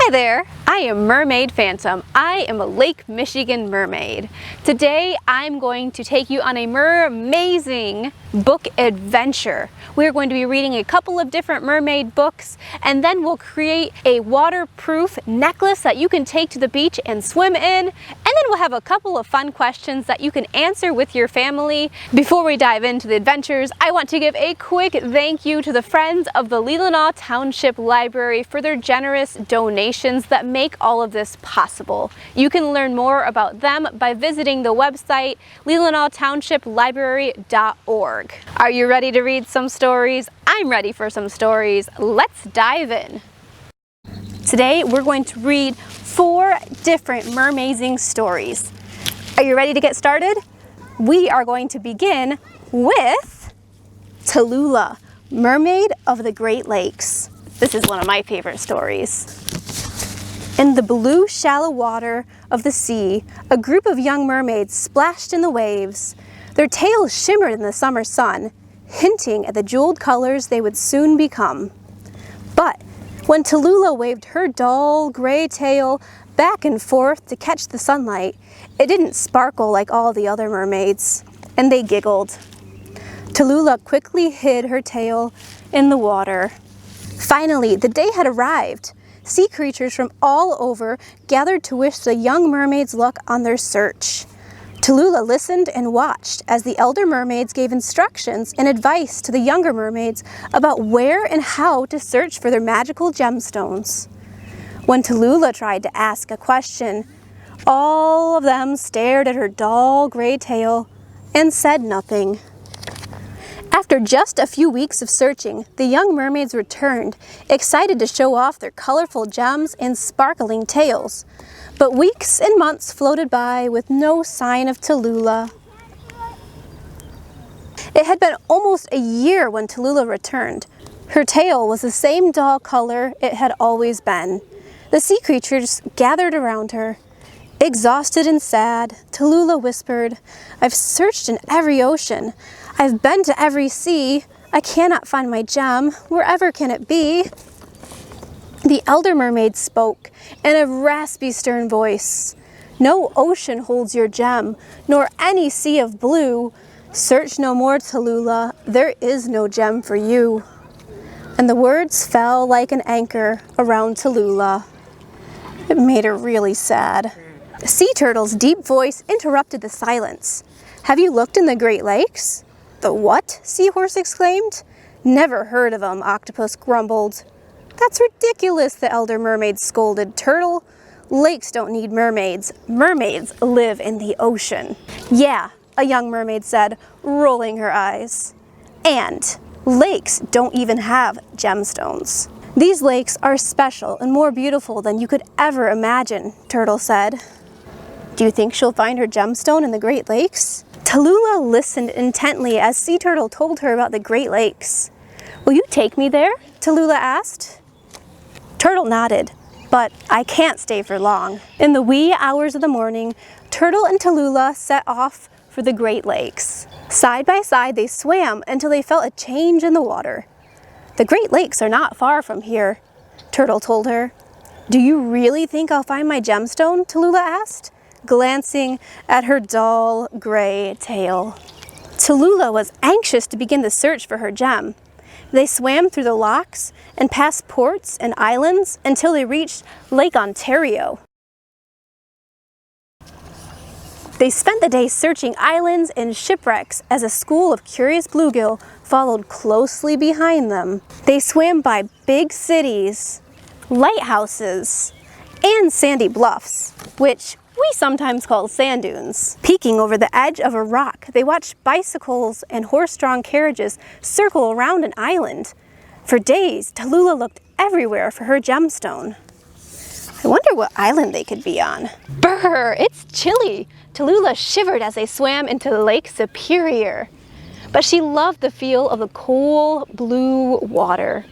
Hi there, I am Mermaid Phantom. I am a Lake Michigan mermaid. Today I'm going to take you on a mermazing book adventure. We're going to be reading a couple of different mermaid books, and then we'll create a waterproof necklace that you can take to the beach and swim in, and then we'll have a couple of fun questions that you can answer with your family. Before we dive into the adventures, I want to give a quick thank you to the friends of the Leelanau Township Library for their generous donations that make all of this possible. You can learn more about them by visiting the website leelanautownship.library.org. Are you ready to read some stories? I'm ready for some stories. Let's dive in. Today we're going to read 4 different mermazing stories. Are you ready to get started? We are going to begin with Tallulah, Mermaid of the Great Lakes. This is one of my favorite stories. In the blue, shallow water of the sea, a group of young mermaids splashed in the waves. Their tails shimmered in the summer sun, hinting at the jeweled colors they would soon become. But when Tallulah waved her dull gray tail back and forth to catch the sunlight, it didn't sparkle like all the other mermaids, and they giggled. Tallulah quickly hid her tail in the water. Finally, the day had arrived. Sea creatures from all over gathered to wish the young mermaids luck on their search. Tallulah listened and watched as the elder mermaids gave instructions and advice to the younger mermaids about where and how to search for their magical gemstones. When Tallulah tried to ask a question, all of them stared at her dull gray tail and said nothing. After just a few weeks of searching, the young mermaids returned, excited to show off their colorful gems and sparkling tails. But weeks and months floated by with no sign of Tallulah. It had been almost a year when Tallulah returned. Her tail was the same dull color it had always been. The sea creatures gathered around her. Exhausted and sad, Tallulah whispered, "I've searched in every ocean. I've been to every sea. I cannot find my gem. Wherever can it be?" The elder mermaid spoke in a raspy, stern voice. "No ocean holds your gem, nor any sea of blue. Search no more, Tallulah. There is no gem for you." And the words fell like an anchor around Tallulah. It made her really sad. The sea turtle's deep voice interrupted the silence. "Have you looked in the Great Lakes?" "The what?" Seahorse exclaimed. "Never heard of 'em," Octopus grumbled. "That's ridiculous," the elder mermaid scolded. "Turtle, lakes don't need mermaids. Mermaids live in the ocean." "Yeah," a young mermaid said, rolling her eyes. "And lakes don't even have gemstones." "These lakes are special and more beautiful than you could ever imagine," Turtle said. "Do you think she'll find her gemstone in the Great Lakes?" Tallulah listened intently as Sea Turtle told her about the Great Lakes. "Will you take me there?" Tallulah asked. Turtle nodded, "But I can't stay for long." In the wee hours of the morning, Turtle and Tallulah set off for the Great Lakes. Side by side, they swam until they felt a change in the water. "The Great Lakes are not far from here," Turtle told her. "Do you really think I'll find my gemstone?" Tallulah asked, glancing at her dull gray tail. Tallulah was anxious to begin the search for her gem. They swam through the locks and past ports and islands until they reached Lake Ontario. They spent the day searching islands and shipwrecks as a school of curious bluegill followed closely behind them. They swam by big cities, lighthouses, and sandy bluffs, which we sometimes call sand dunes. Peeking over the edge of a rock, they watched bicycles and horse-drawn carriages circle around an island. For days, Tallulah looked everywhere for her gemstone. I wonder what island they could be on. Brr, it's chilly. Tallulah shivered as they swam into Lake Superior. But she loved the feel of the cool blue water.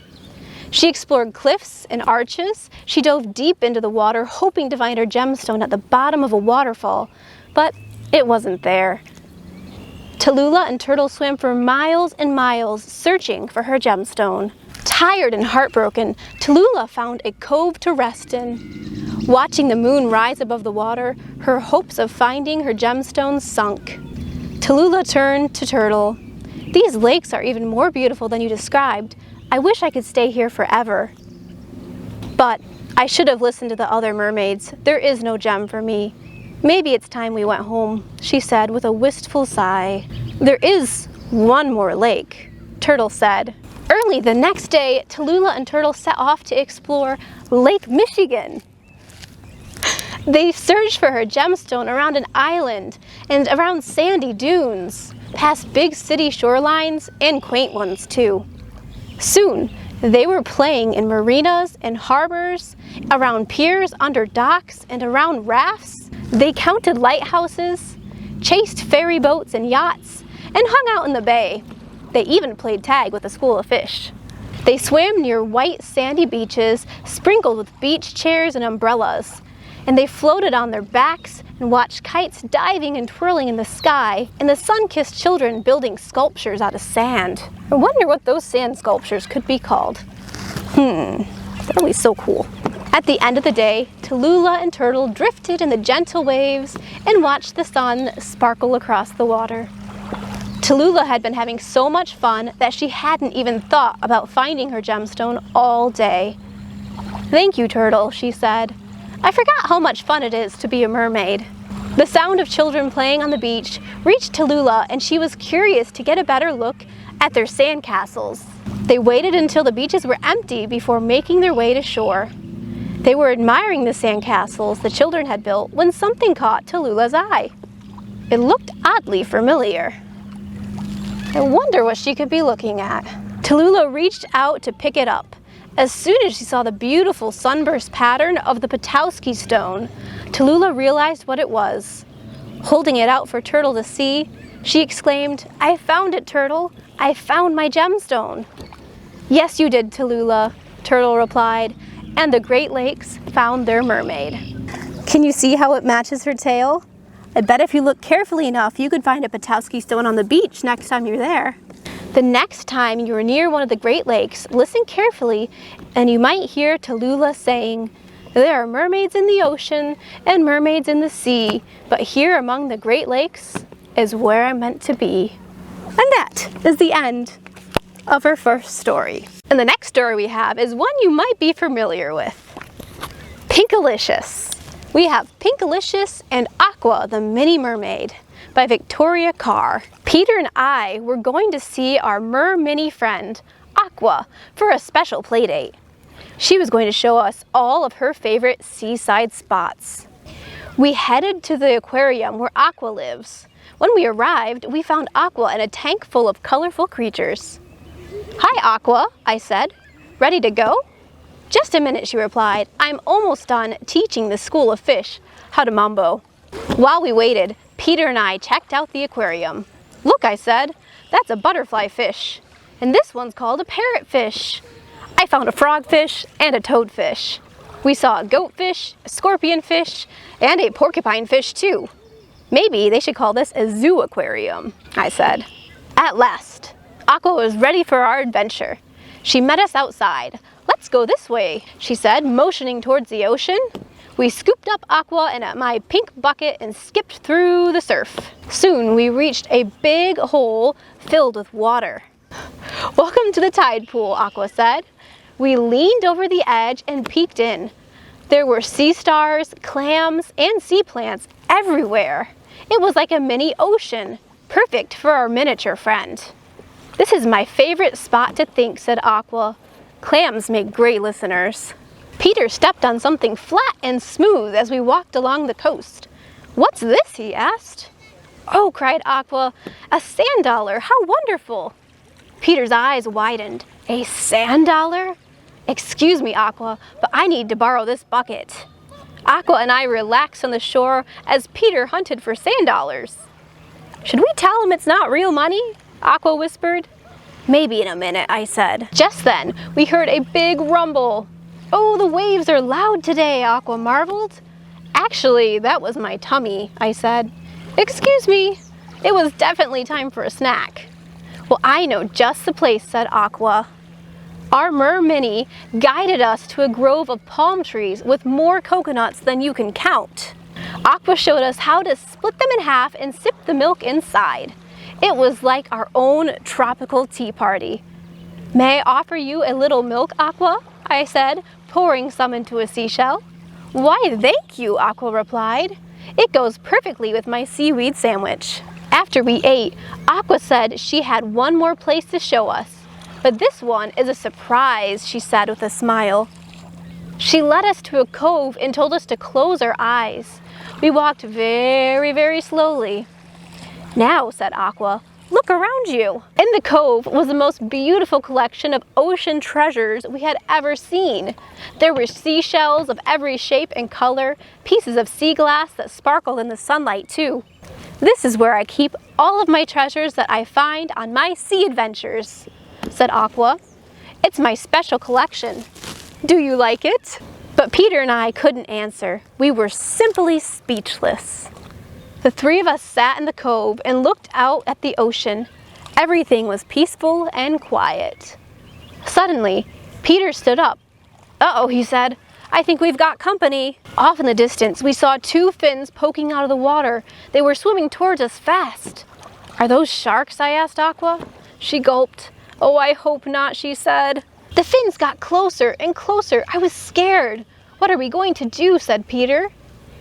She explored cliffs and arches. She dove deep into the water, hoping to find her gemstone at the bottom of a waterfall, but it wasn't there. Tallulah and Turtle swam for miles and miles, searching for her gemstone. Tired and heartbroken, Tallulah found a cove to rest in. Watching the moon rise above the water, her hopes of finding her gemstones sunk. Tallulah turned to Turtle. "These lakes are even more beautiful than you described. I wish I could stay here forever. But I should have listened to the other mermaids. There is no gem for me. Maybe it's time we went home," she said with a wistful sigh. "There is one more lake," Turtle said. Early the next day, Tallulah and Turtle set off to explore Lake Michigan. They searched for her gemstone around an island and around sandy dunes, past big city shorelines and quaint ones too. Soon, they were playing in marinas and harbors, around piers, under docks, and around rafts. They counted lighthouses, chased ferry boats and yachts, and hung out in the bay. They even played tag with a school of fish. They swam near white sandy beaches, sprinkled with beach chairs and umbrellas. And they floated on their backs and watched kites diving and twirling in the sky, and the sun-kissed children building sculptures out of sand. I wonder what those sand sculptures could be called. They're always so cool. At the end of the day, Tallulah and Turtle drifted in the gentle waves and watched the sun sparkle across the water. Tallulah had been having so much fun that she hadn't even thought about finding her gemstone all day. "Thank you, Turtle," she said. "I forgot how much fun it is to be a mermaid." The sound of children playing on the beach reached Tallulah, and she was curious to get a better look at their sand castles. They waited until the beaches were empty before making their way to shore. They were admiring the sand castles the children had built when something caught Tallulah's eye. It looked oddly familiar. I wonder what she could be looking at. Tallulah reached out to pick it up. As soon as she saw the beautiful sunburst pattern of the Potowski stone, Tallulah realized what it was. Holding it out for Turtle to see, she exclaimed, "I found it, Turtle! I found my gemstone!" "Yes, you did, Tallulah," Turtle replied, "and the Great Lakes found their mermaid." Can you see how it matches her tail? I bet if you look carefully enough, you could find a Potowski stone on the beach next time you're there. The next time you're near one of the Great Lakes, listen carefully, and you might hear Tallulah saying, "There are mermaids in the ocean and mermaids in the sea, but here among the Great Lakes is where I'm meant to be." And that is the end of our first story. And the next story we have is one you might be familiar with. Pinkalicious. We have Pinkalicious and Aqua, the Mini Mermaid, by Victoria Carr. Peter and I were going to see our Mini friend, Aqua, for a special playdate. She was going to show us all of her favorite seaside spots. We headed to the aquarium where Aqua lives. When we arrived, we found Aqua in a tank full of colorful creatures. "Hi, Aqua," I said. "Ready to go?" "Just a minute," she replied. "I'm almost done teaching the school of fish how to mambo." While we waited, Peter and I checked out the aquarium. "Look," I said, "that's a butterfly fish. And this one's called a parrotfish." I found a frogfish and a toadfish. We saw a goatfish, a scorpionfish, and a porcupine fish too. "Maybe they should call this a zoo aquarium," I said. At last, Aqua was ready for our adventure. She met us outside. "Let's go this way," she said, motioning towards the ocean. We scooped up Aqua in my pink bucket and skipped through the surf. Soon we reached a big hole filled with water. "Welcome to the tide pool," Aqua said. We leaned over the edge and peeked in. There were sea stars, clams, and sea plants everywhere. It was like a mini ocean, perfect for our miniature friend. "This is my favorite spot to think," said Aqua. "Clams make great listeners." Peter stepped on something flat and smooth as we walked along the coast. "What's this?" he asked. "Oh," cried Aqua, "a sand dollar! How wonderful!" Peter's eyes widened. "A sand dollar? Excuse me, Aqua, but I need to borrow this bucket." Aqua and I relaxed on the shore as Peter hunted for sand dollars. "Should we tell him it's not real money?" Aqua whispered. "Maybe in a minute," I said. Just then, we heard a big rumble. "Oh, the waves are loud today," Aqua marveled. "Actually, that was my tummy," I said. "Excuse me, it was definitely time for a snack." "Well, I know just the place," said Aqua. Our Merminnie guided us to a grove of palm trees with more coconuts than you can count. Aqua showed us how to split them in half and sip the milk inside. It was like our own tropical tea party. "May I offer you a little milk, Aqua?" I said, pouring some into a seashell. "Why, thank you," Aqua replied. "It goes perfectly with my seaweed sandwich." After we ate, Aqua said she had one more place to show us. "But this one is a surprise," she said with a smile. She led us to a cove and told us to close our eyes. We walked very, very slowly. "Now," said Aqua, "look around you." In the cove was the most beautiful collection of ocean treasures we had ever seen. There were seashells of every shape and color, pieces of sea glass that sparkled in the sunlight too. "This is where I keep all of my treasures that I find on my sea adventures," said Aqua. "It's my special collection. Do you like it?" But Peter and I couldn't answer. We were simply speechless. The three of us sat in the cove and looked out at the ocean. Everything was peaceful and quiet. Suddenly, Peter stood up. "Uh-oh," he said. "I think we've got company." Off in the distance, we saw two fins poking out of the water. They were swimming towards us fast. "Are those sharks?" I asked Aqua. She gulped. "Oh, I hope not," she said. The fins got closer and closer. I was scared. "What are we going to do?" said Peter.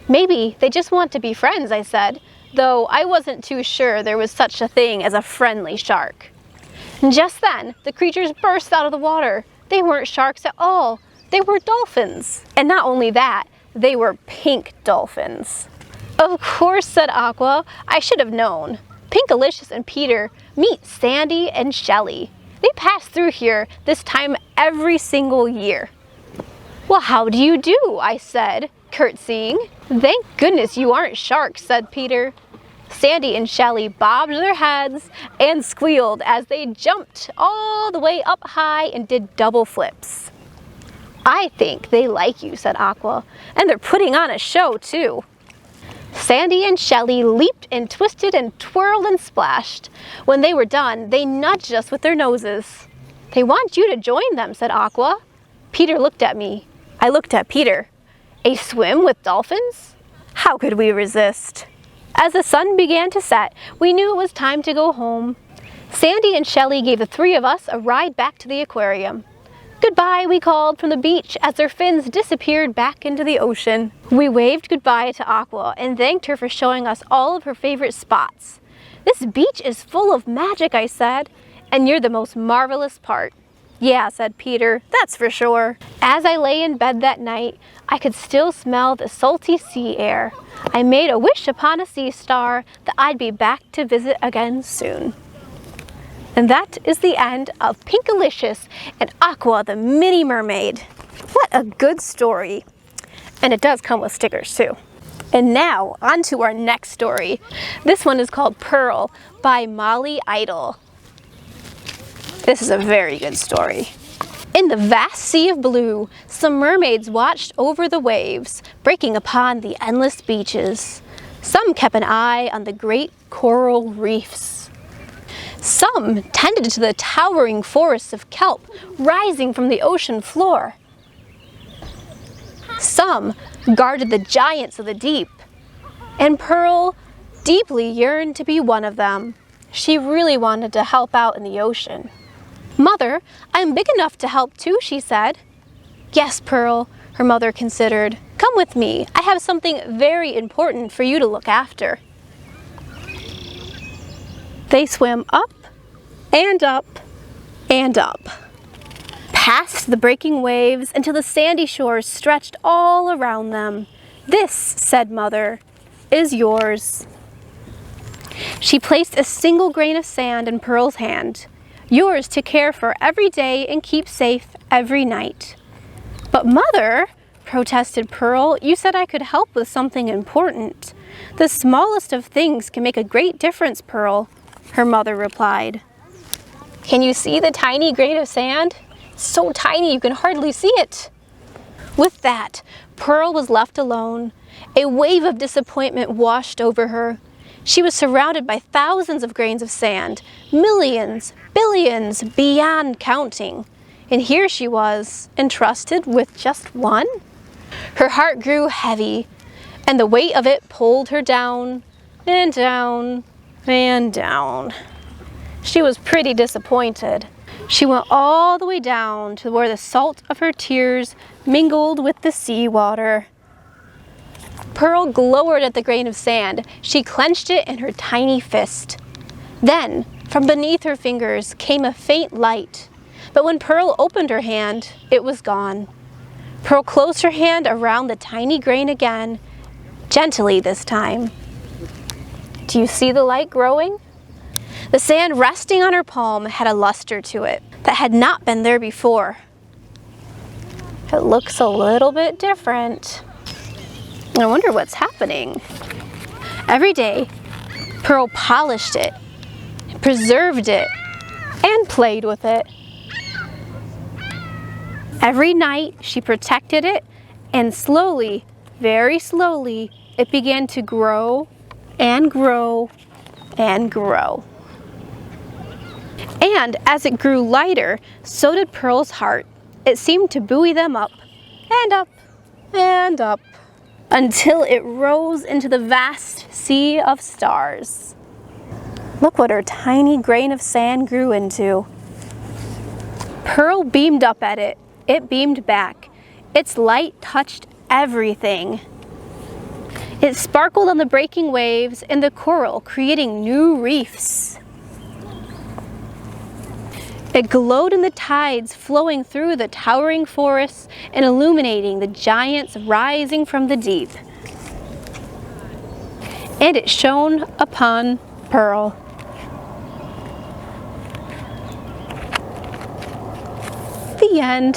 "Maybe they just want to be friends," I said, though I wasn't too sure there was such a thing as a friendly shark. And just then, the creatures burst out of the water. They weren't sharks at all. They were dolphins. And not only that, they were pink dolphins. "Of course," said Aqua. "I should have known. Pinkalicious and Peter, meet Sandy and Shelly. They pass through here this time every single year." "Well, how do you do?" I said, curtsying. "Thank goodness you aren't sharks," said Peter. Sandy and Shelly bobbed their heads and squealed as they jumped all the way up high and did double flips. "I think they like you," said Aqua, "and they're putting on a show too." Sandy and Shelly leaped and twisted and twirled and splashed. When they were done, they nudged us with their noses. "They want you to join them," said Aqua. Peter looked at me. I looked at Peter. A swim with dolphins? How could we resist? As the sun began to set, we knew it was time to go home. Sandy and Shelly gave the three of us a ride back to the aquarium. "Goodbye," we called from the beach as their fins disappeared back into the ocean. We waved goodbye to Aqua and thanked her for showing us all of her favorite spots. "This beach is full of magic," I said, "and you're the most marvelous part." "Yeah," said Peter, "that's for sure." As I lay in bed that night, I could still smell the salty sea air. I made a wish upon a sea star that I'd be back to visit again soon. And that is the end of Pinkalicious and Aqua the Mini Mermaid. What a good story. And it does come with stickers too. And now, on to our next story. This one is called Pearl by Molly Idle. This is a very good story. In the vast sea of blue, some mermaids watched over the waves, breaking upon the endless beaches. Some kept an eye on the great coral reefs. Some tended to the towering forests of kelp rising from the ocean floor. Some guarded the giants of the deep. And Pearl deeply yearned to be one of them. She really wanted to help out in the ocean. "Mother, I'm big enough to help too," she said. "Yes, Pearl," her mother considered. "Come with me. I have something very important for you to look after." They swam up and up and up, past the breaking waves until the sandy shores stretched all around them. "This," said Mother, "is yours." She placed a single grain of sand in Pearl's hand. "Yours to care for every day and keep safe every night." "But Mother," protested Pearl, "you said I could help with something important." "The smallest of things can make a great difference, Pearl," her mother replied. "Can you see the tiny grain of sand? It's so tiny you can hardly see it." With that, Pearl was left alone. A wave of disappointment washed over her. She was surrounded by thousands of grains of sand, millions, billions, beyond counting. And here she was, entrusted with just one? Her heart grew heavy, and the weight of it pulled her down and down and down. She was pretty disappointed. She went all the way down to where the salt of her tears mingled with the seawater. Pearl glowered at the grain of sand. She clenched it in her tiny fist. Then, from beneath her fingers came a faint light. But when Pearl opened her hand, it was gone. Pearl closed her hand around the tiny grain again, gently this time. Do you see the light growing? The sand resting on her palm had a luster to it that had not been there before. It looks a little bit different. I wonder what's happening. Every day, Pearl polished it, preserved it, and played with it. Every night, she protected it, and slowly, very slowly, it began to grow and grow and grow. And as it grew lighter, so did Pearl's heart. It seemed to buoy them up and up and up until it rose into the vast sea of stars. Look what her tiny grain of sand grew into. Pearl beamed up at it. It beamed back. Its light touched everything. It sparkled on the breaking waves and the coral, creating new reefs. It glowed in the tides flowing through the towering forests and illuminating the giants rising from the deep. And it shone upon Pearl. The end.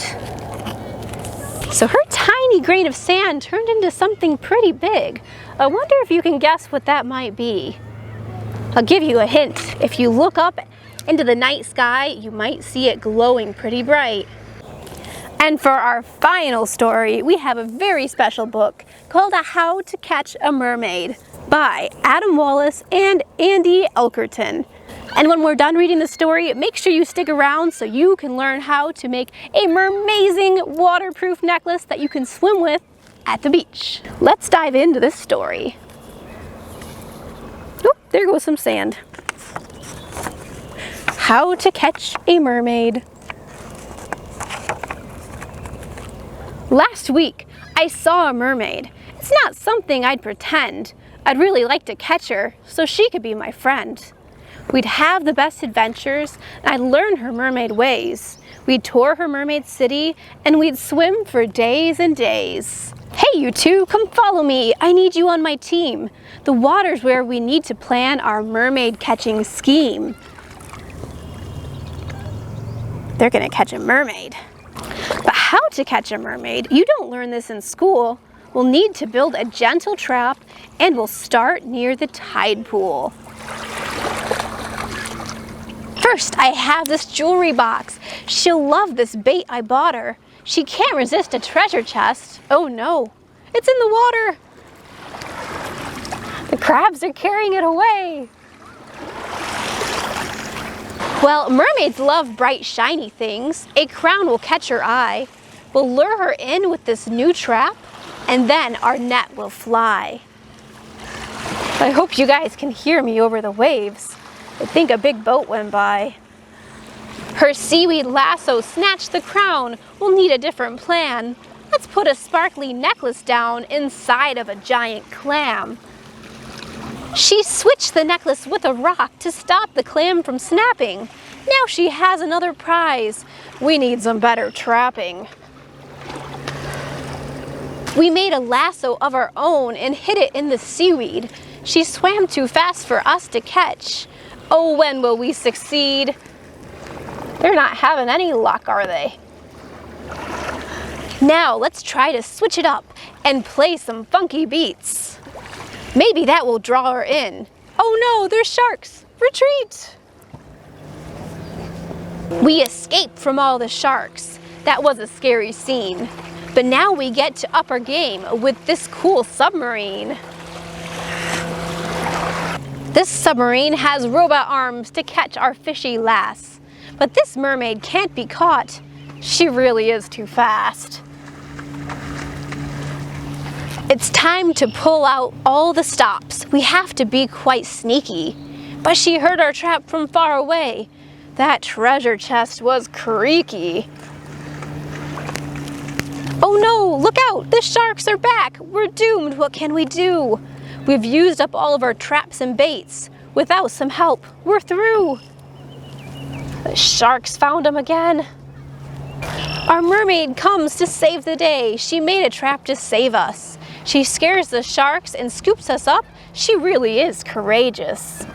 So her tiny grain of sand turned into something pretty big. I wonder if you can guess what that might be. I'll give you a hint. If you look up into the night sky, you might see it glowing pretty bright. And for our final story, we have a very special book called How to Catch a Mermaid by Adam Wallace and Andy Elkerton. And when we're done reading the story, make sure you stick around so you can learn how to make a mermazing waterproof necklace that you can swim with at the beach. Let's dive into this story. Oh, there goes some sand. How to Catch a Mermaid. Last week, I saw a mermaid. It's not something I'd pretend. I'd really like to catch her so she could be my friend. We'd have the best adventures, and I'd learn her mermaid ways. We'd tour her mermaid city, and we'd swim for days and days. Hey, you two, come follow me. I need you on my team. The water's where we need to plan our mermaid catching scheme. They're gonna catch a mermaid. But how to catch a mermaid? You don't learn this in school. We'll need to build a gentle trap, and we'll start near the tide pool. First, I have this jewelry box. She'll love this bait I bought her. She can't resist a treasure chest. Oh no, it's in the water. The crabs are carrying it away. Well, mermaids love bright, shiny things. A crown will catch her eye. We'll lure her in with this new trap, and then our net will fly. I hope you guys can hear me over the waves. I think a big boat went by. Her seaweed lasso snatched the crown. We'll need a different plan. Let's put a sparkly necklace down inside of a giant clam. She switched the necklace with a rock to stop the clam from snapping. Now she has another prize. We need some better trapping. We made a lasso of our own and hid it in the seaweed. She swam too fast for us to catch. Oh, when will we succeed? They're not having any luck, are they? Now let's try to switch it up and play some funky beats. Maybe that will draw her in. Oh no, there's sharks! Retreat! We escaped from all the sharks. That was a scary scene. But now we get to up our game with this cool submarine. This submarine has robot arms to catch our fishy lass. But this mermaid can't be caught. She really is too fast. It's time to pull out all the stops. We have to be quite sneaky. But she heard our trap from far away. That treasure chest was creaky. Oh no, look out! The sharks are back! We're doomed! What can we do? We've used up all of our traps and baits. Without some help, we're through. The sharks found him again. Our mermaid comes to save the day. She made a trap to save us. She scares the sharks and scoops us up. She really is courageous.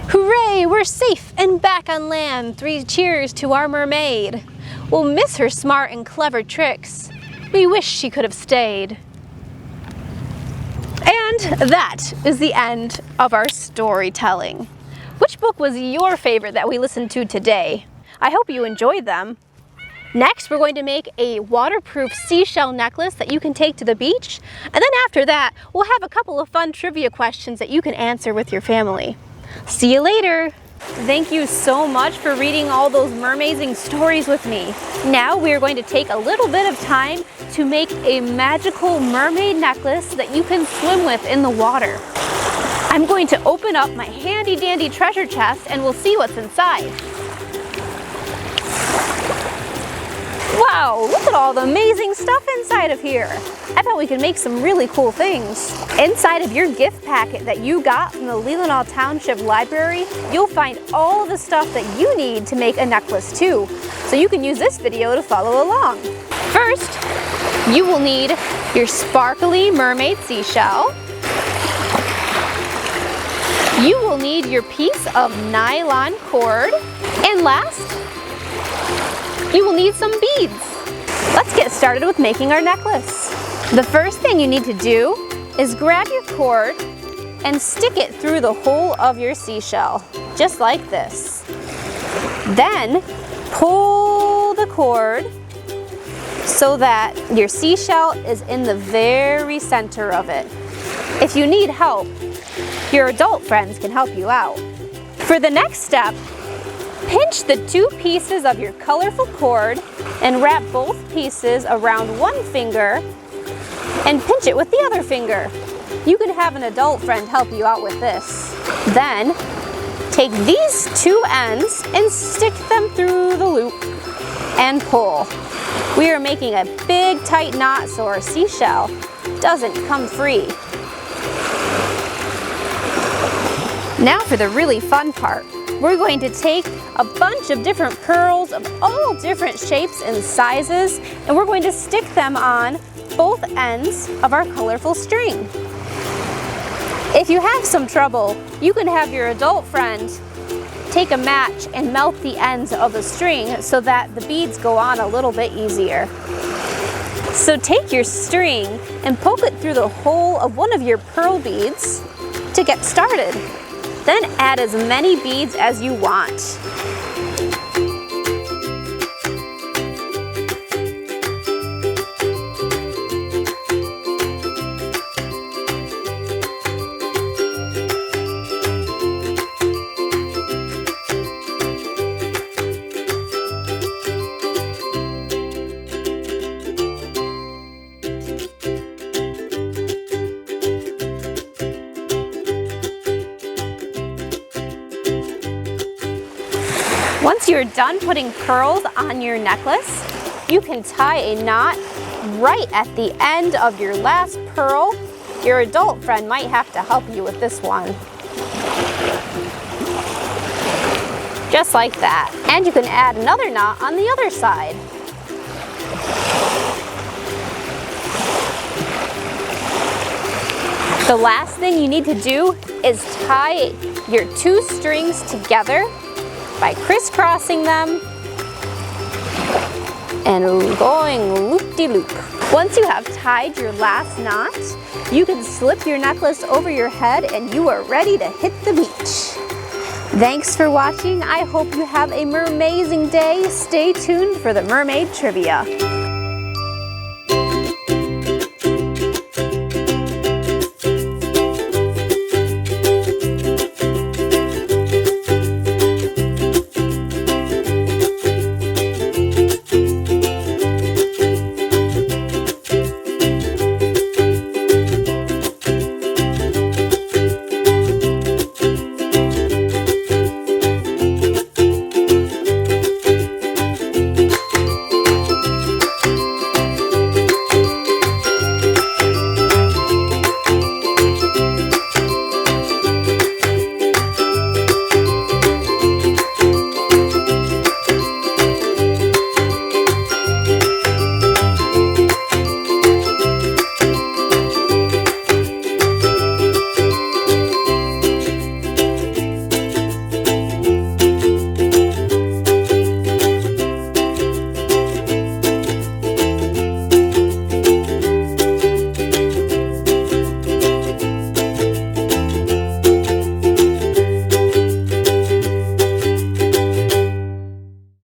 Hooray, we're safe and back on land. 3 cheers to our mermaid. We'll miss her smart and clever tricks. We wish she could have stayed. And that is the end of our storytelling. Which book was your favorite that we listened to today? I hope you enjoyed them. Next, we're going to make a waterproof seashell necklace that you can take to the beach. And then after that, we'll have a couple of fun trivia questions that you can answer with your family. See you later. Thank you so much for reading all those mermazing stories with me. Now we are going to take a little bit of time to make a magical mermaid necklace that you can swim with in the water. I'm going to open up my handy dandy treasure chest and we'll see what's inside. Wow, look at all the amazing stuff inside of here. I bet we could make some really cool things. Inside of your gift packet that you got from the Leelanau Township Library, you'll find all the stuff that you need to make a necklace too. So you can use this video to follow along. First, you will need your sparkly mermaid seashell. You will need your piece of nylon cord. And last, you will need some beads. Let's get started with making our necklace. The first thing you need to do is grab your cord and stick it through the hole of your seashell, just like this. Then pull the cord so that your seashell is in the very center of it. If you need help, your adult friends can help you out. For the next step, pinch the 2 pieces of your colorful cord and wrap both pieces around one finger and pinch it with the other finger. You can have an adult friend help you out with this. Then, take these 2 ends and stick them through the loop and pull. We are making a big tight knot so our seashell doesn't come free. Now for the really fun part. We're going to take a bunch of different pearls of all different shapes and sizes, and we're going to stick them on both ends of our colorful string. If you have some trouble, you can have your adult friend take a match and melt the ends of the string so that the beads go on a little bit easier. So take your string and poke it through the hole of one of your pearl beads to get started. Then add as many beads as you want. Once you're done putting pearls on your necklace, you can tie a knot right at the end of your last pearl. Your adult friend might have to help you with this one. Just like that. And you can add another knot on the other side. The last thing you need to do is tie your 2 strings together by crisscrossing them and going loop-de-loop. Once you have tied your last knot, you can slip your necklace over your head and you are ready to hit the beach. Thanks for watching. I hope you have a mermazing day. Stay tuned for the mermaid trivia.